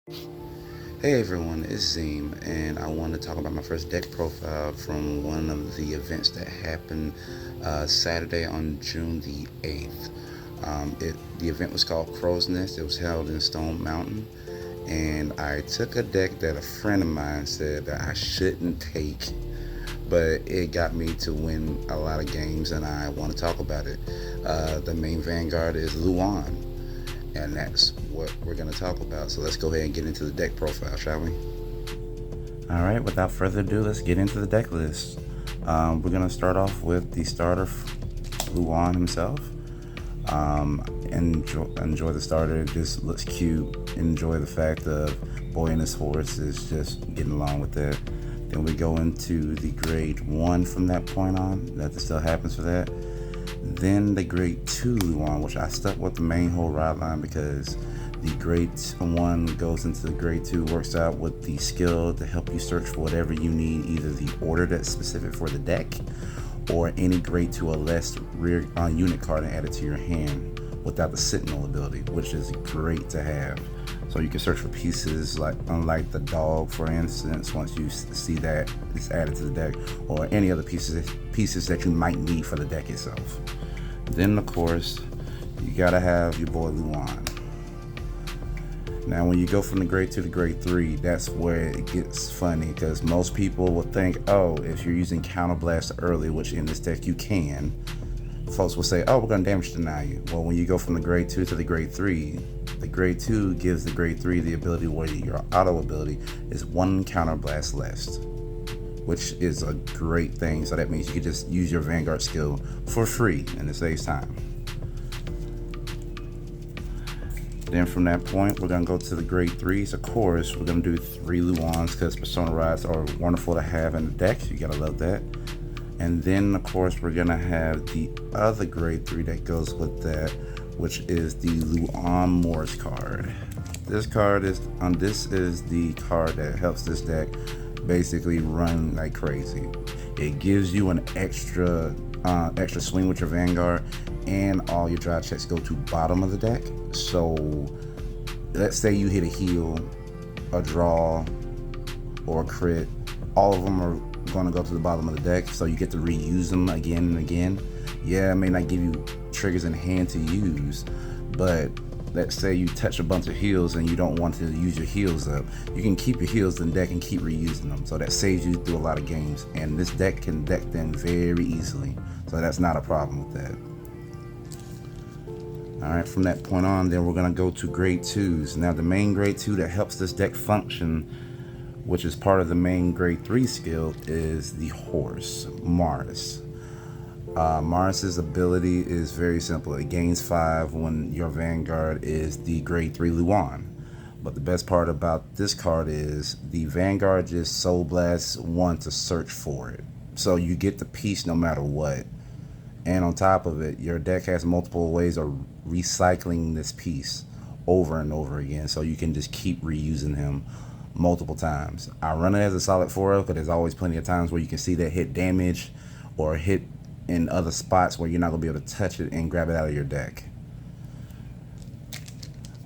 Hey everyone, it's Zim, and I want to talk about my first deck profile from one of the events that happened Saturday on June the 8th. The event was called Crow's Nest. It was held in Stone Mountain, and I took a deck that a friend of mine said that I shouldn't take, but it got me to win a lot of games, and I want to talk about it. The main Vanguard is Leuhan, and that's what we're going to talk about. So let's go ahead and get into the deck profile, shall we? Alright, without further ado, let's get into the deck list. We're going to start off with the starter, Leuhan himself. Enjoy the starter, it just looks cute. Enjoy the fact of boy and his horse is just getting along with that. Then we go into the grade 1 from that point on. That still happens for that. Then the grade 2 Leuhan, which I stuck with the main whole ride line because the grade 1 goes into the grade 2, works out with the skill to help you search for whatever you need, either the order that's specific for the deck or any grade 2 or less rear unit card and add it to your hand without the Sentinel ability, which is great to have. So you can search for pieces like, unlike the dog, for instance, once you see that it's added to the deck, or any other pieces that you might need for the deck itself. Then of course, you gotta have your boy Leuhan. Now when you go from the grade 2 to grade 3, that's where it gets funny, because most people will think, oh, if you're using Counterblast early, which in this deck you can, folks will say, oh, we're going to damage deny you. Well, when you go from the grade 2 to the grade 3, the grade 2 gives the grade 3 the ability where your auto ability is 1 Counterblast less, which is a great thing. So that means you can just use your Vanguard skill for free, and it saves time. Then from that point, we're going to go to the grade 3s. Of course, we're going to do 3 Leuhans because Persona Rides are wonderful to have in the deck. You got to love that. And then, of course, we're going to have the other grade 3 that goes with that, which is the Leuhan Morris card. This card is the card that helps this deck basically run like crazy. It gives you an extra swing with your Vanguard, and all your drive checks go to bottom of the deck. So let's say you hit a heal, a draw, or a crit. All of them are going to go to the bottom of the deck, so you get to reuse them again and again. Yeah, it may not give you triggers in hand to use, but let's say you touch a bunch of heals and you don't want to use your heals up, you can keep your heals in the deck and keep reusing them. So that saves you through a lot of games, and this deck can deck them very easily. So that's not a problem with that. Alright, from that point on, then we're going to go to grade 2s. Now the main grade 2 that helps this deck function, which is part of the main grade 3 skill, is the horse, Mars. Mars's ability is very simple. It gains 5 when your Vanguard is the grade 3 Leuhan. But the best part about this card is the Vanguard just Soul Blasts 1 to search for it. So you get the piece no matter what. And on top of it, your deck has multiple ways of recycling this piece over and over again. So you can just keep reusing him multiple times. I run it as a solid foil because there's always plenty of times where you can see that hit damage or hit in other spots where you're not going to be able to touch it and grab it out of your deck.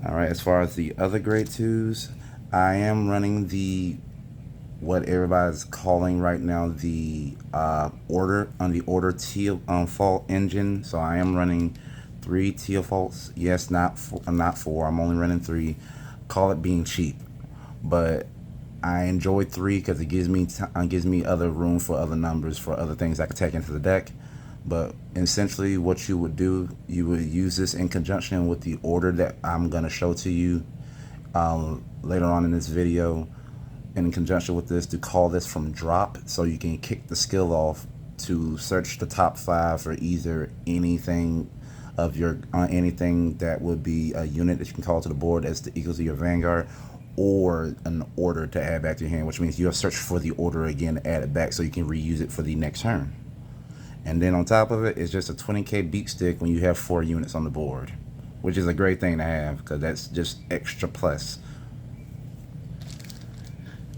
Alright, as far as the other grade 2s, I am running the what everybody's calling right now the order teal fault engine. So I am running 3 teal faults. Yes, not 4. I'm only running 3. Call it being cheap, but I enjoy 3 because it gives me other room for other numbers for other things I can take into the deck. But essentially what you would do, you would use this in conjunction with the order that I'm going to show to you later on in this video, in conjunction with this, to call this from drop, so you can kick the skill off to search the top 5 for either anything of your anything that would be a unit that you can call to the board as equal to your Vanguard, or an order to add back to your hand, which means you'll search for the order again, add it back so you can reuse it for the next turn. And then on top of it, it's just a 20k beat stick when you have 4 units on the board, which is a great thing to have because that's just extra plus.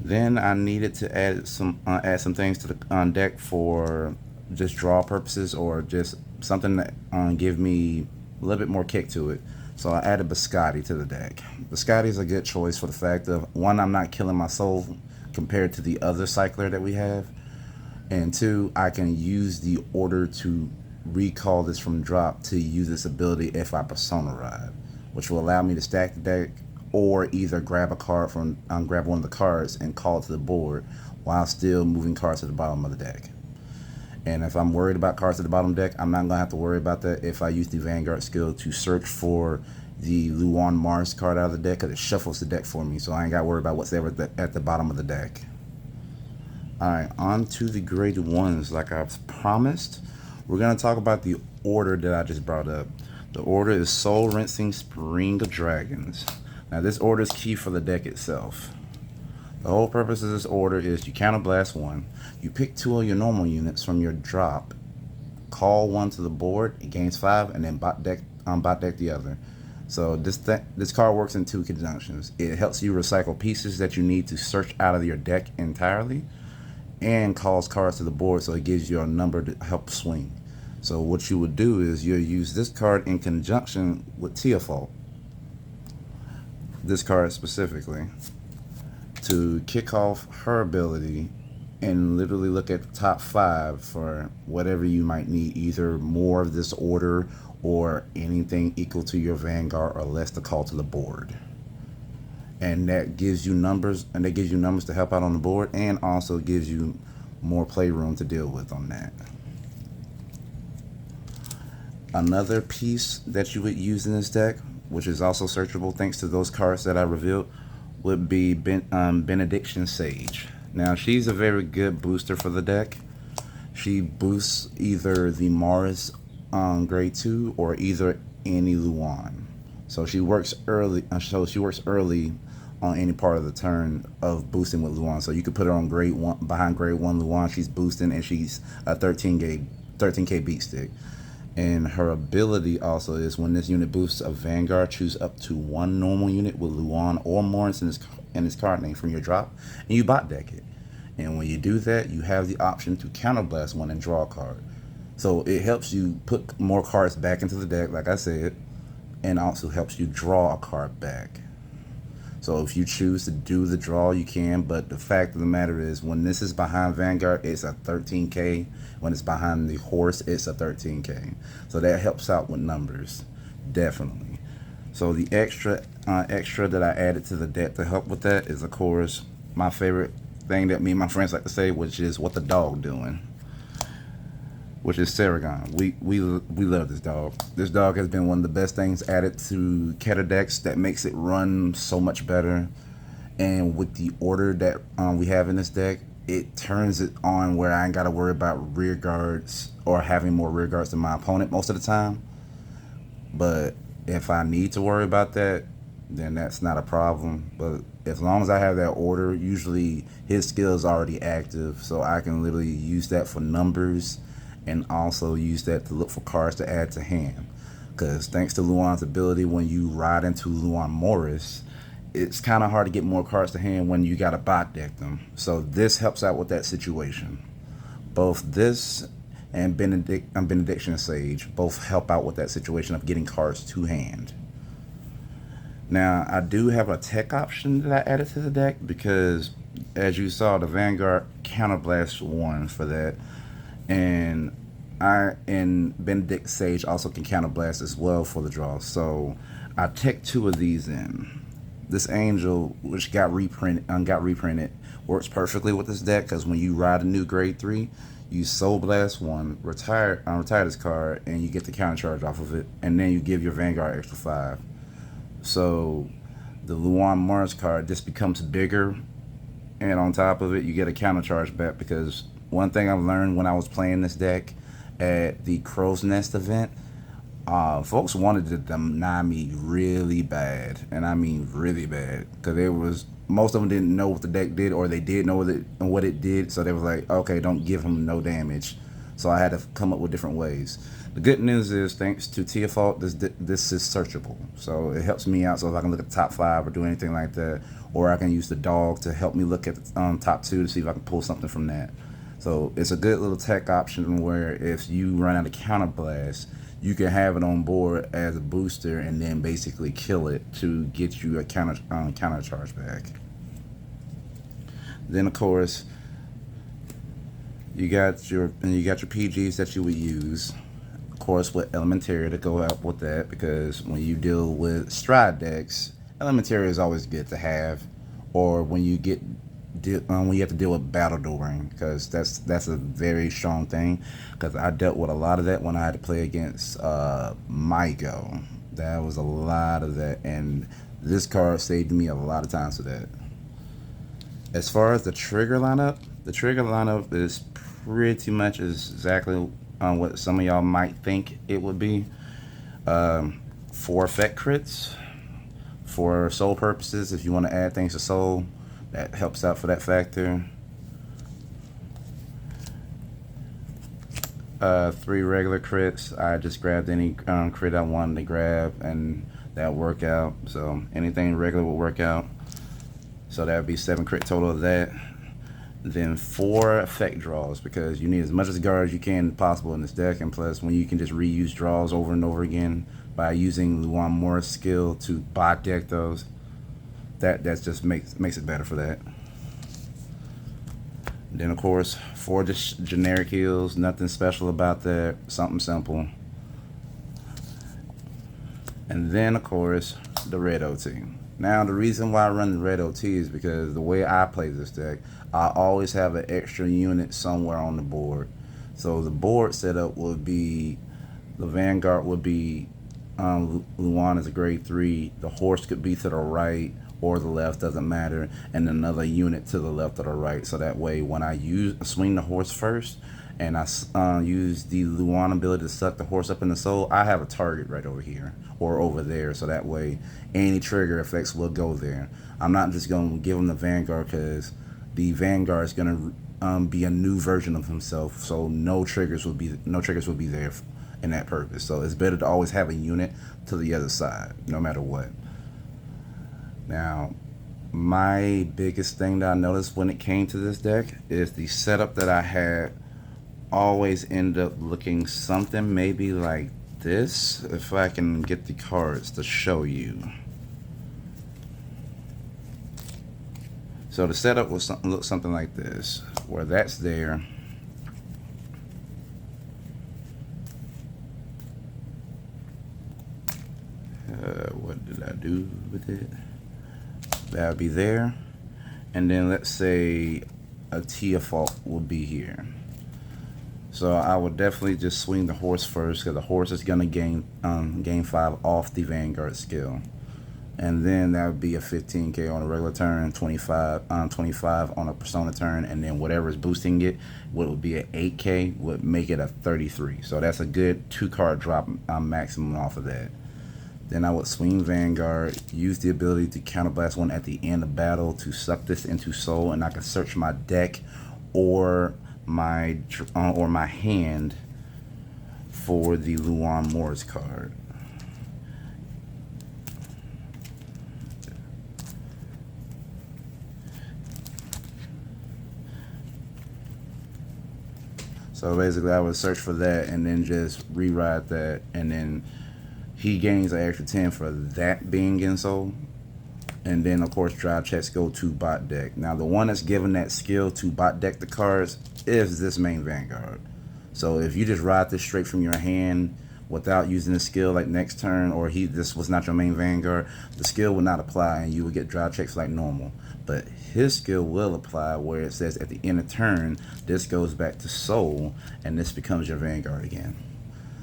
Then I needed to add some things to the deck for just draw purposes, or just something that give me a little bit more kick to it. So I added Biscotti to the deck. Biscotti is a good choice for the fact of, one, I'm not killing my soul compared to the other cycler that we have, and two, I can use the order to recall this from drop to use this ability if I persona ride, which will allow me to stack the deck or either grab a card from grab one of the cards and call it to the board while still moving cards to the bottom of the deck. And if I'm worried about cards at the bottom deck, I'm not going to have to worry about that if I use the Vanguard skill to search for the Leuhan Mars card out of the deck, because it shuffles the deck for me, so I ain't got to worry about what's ever at the bottom of the deck. Alright, on to the grade 1s. Like I've promised, we're going to talk about the order that I just brought up. The order is Soul Rinsing Spring of Dragons. Now this order is key for the deck itself. The whole purpose of this order is you counterblast one, you pick 2 of your normal units from your drop, call one to the board, it gains 5, and then bot deck the other. So this card works in 2 conjunctions. It helps you recycle pieces that you need to search out of your deck entirely, and calls cards to the board, so it gives you a number to help swing. So what you would do is you'll use this card in conjunction with Teofault, this card specifically, to kick off her ability and literally look at the top 5 for whatever you might need, either more of this order or anything equal to your Vanguard or less to call to the board. And that gives you numbers, to help out on the board, and also gives you more playroom to deal with on that. Another piece that you would use in this deck, which is also searchable thanks to those cards that I revealed, would be Benediction Sage. Now she's a very good booster for the deck. She boosts either the Mars on grade 2 or either any Leuhan. So she works early. On any part of the turn of boosting with Leuhan. So you could put her on grade 1, behind grade 1 Leuhan. She's boosting and she's a 13k beat stick. And her ability also is when this unit boosts a Vanguard, choose up to 1 normal unit with Leuhan or Morris in his card name from your drop, and you bot deck it. And when you do that, you have the option to counterblast one and draw a card. So it helps you put more cards back into the deck, like I said, and also helps you draw a card back. So if you choose to do the draw, you can, but the fact of the matter is when this is behind Vanguard, it's a 13k. When it's behind the horse, it's a 13k. So that helps out with numbers, definitely. So the extra that I added to the deck to help with that is, of course, my favorite thing that me and my friends like to say, which is what the dog doing, which is Saragon. We love this dog. This dog has been one of the best things added to Keter decks that makes it run so much better. And with the order that we have in this deck, it turns it on where I ain't got to worry about rear guards or having more rear guards than my opponent most of the time. But if I need to worry about that, then that's not a problem. But as long as I have that order, usually his skill is already active, so I can literally use that for numbers and also use that to look for cards to add to hand. Because thanks to Leuhan's ability, when you ride into Leuhan Morris, it's kind of hard to get more cards to hand when you got to bot deck them. So this helps out with that situation. Both this and Benediction Sage both help out with that situation of getting cards to hand. Now, I do have a tech option that I added to the deck because, as you saw, the Vanguard counterblast 1 for that. And Benedict Sage also can counterblast as well for the draw. So I tech 2 of these in. This Angel, which got reprinted, works perfectly with this deck because when you ride a new grade 3, you Soul Blast 1, retire this card, and you get the counter charge off of it, and then you give your Vanguard extra 5. So the Leuhan Mars card just becomes bigger, and on top of it, you get a counter charge back. Because one thing I've learned when I was playing this deck at the Crow's Nest event, folks wanted to deny me really bad, and I mean really bad, because most of them didn't know what the deck did, or they did know what it did, so they was like, okay, don't give him no damage. So I had to come up with different ways. The good news is, thanks to Teofault, this is searchable, so it helps me out. So if I can look at the top 5 or do anything like that, or I can use the dog to help me look at the top 2 to see if I can pull something from that. So it's a good little tech option where if you run out of counterblast, you can have it on board as a booster and then basically kill it to get you a counter charge back. Then of course you got your PGs that you would use. Of course, with Elementary to go out with that, because when you deal with Stride decks, Elementary is always good to have. Or when when you have to deal with Battle Dueling, because that's a very strong thing. Because I dealt with a lot of that when I had to play against Mygo. That was a lot of that, and this card saved me a lot of times for that. As far as the trigger lineup is pretty much exactly what some of y'all might think it would be. 4 effect crits for soul purposes. If you want to add things to soul, that helps out for that factor. 3 regular crits. I just grabbed any crit I wanted to grab, and that work out. So anything regular will work out. So that would be 7 crit total of that. Then 4 effect draws, because you need as much as guard as you can possible in this deck, and plus when you can just reuse draws over and over again by using Leuhan Morris skill to bot deck those, that just makes it better for that. Then of course 4 just generic heals, nothing special about that, something simple. And then of course the red OT. Now the reason why I run the red OT is because the way I play this deck, I always have an extra unit somewhere on the board. So the board setup would be, the Vanguard would be Leuhan is a grade 3, the horse could be to the right or the left, doesn't matter, and another unit to the left or the right. So that way when I swing the horse first and I use the Leuhan ability to suck the horse up in the soul, I have a target right over here or over there, so that way any trigger effects will go there. I'm not just going to give him the Vanguard, because the Vanguard is going to be a new version of himself, so no triggers will be there in that purpose. So it's better to always have a unit to the other side, no matter what. Now, my biggest thing that I noticed when it came to this deck is the setup that I had always end up looking something maybe like this, if I can get the cards to show you. So the setup will look something like this, where that's there. What did I do with it? That would be there. And then let's say a Tiafault will be here. So I would definitely just swing the horse first, because the horse is going to gain 5 off the Vanguard skill. And then that would be a 15k on a regular turn, 25 on a persona turn, and then whatever is boosting it, what would be an 8k would make it a 33. So that's a good 2-card drop maximum off of that. Then I would swing Vanguard, use the ability to counterblast 1 at the end of battle to suck this into soul, and I can search my deck or my hand for the Leuhan Morris card. So basically I would search for that and then just rewrite that, and then he gains an extra 10 for that being in soul. And then of course drive checks go to bot deck. Now the one that's given that skill to bot deck the cards is this main Vanguard. So if you just ride this straight from your hand without using the skill like next turn, or this was not your main Vanguard, the skill would not apply and you would get drive checks like normal. But his skill will apply, where it says at the end of turn, this goes back to soul and this becomes your Vanguard again.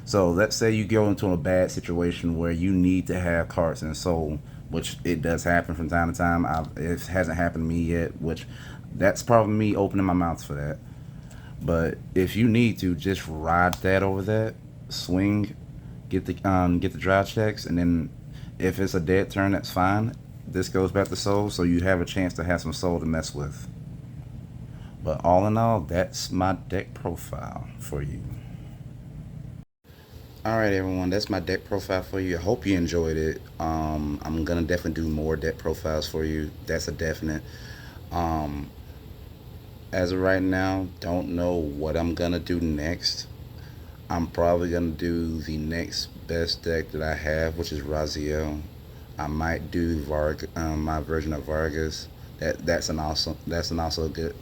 So let's say you go into a bad situation where you need to have cards in soul, which it does happen from time to time. It hasn't happened to me yet, which that's probably me opening my mouth for that. But if you need to, just ride that over that, swing, get the drive checks, and then if it's a dead turn, that's fine. This goes back to soul, so you have a chance to have some soul to mess with. But all in all, that's my deck profile for you. Alright everyone, that's my deck profile for you. I hope you enjoyed it. I'm gonna definitely do more deck profiles for you. That's a definite. As of right now, don't know what I'm gonna do next. I'm probably gonna do the next best deck that I have, which is Raziel. I might do my version of Vargas. That's an also good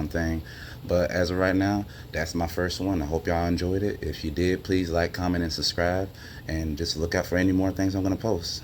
thing. But as of right now, that's my first one. I hope y'all enjoyed it. If you did, please like, comment, and subscribe, and just look out for any more things I'm gonna post.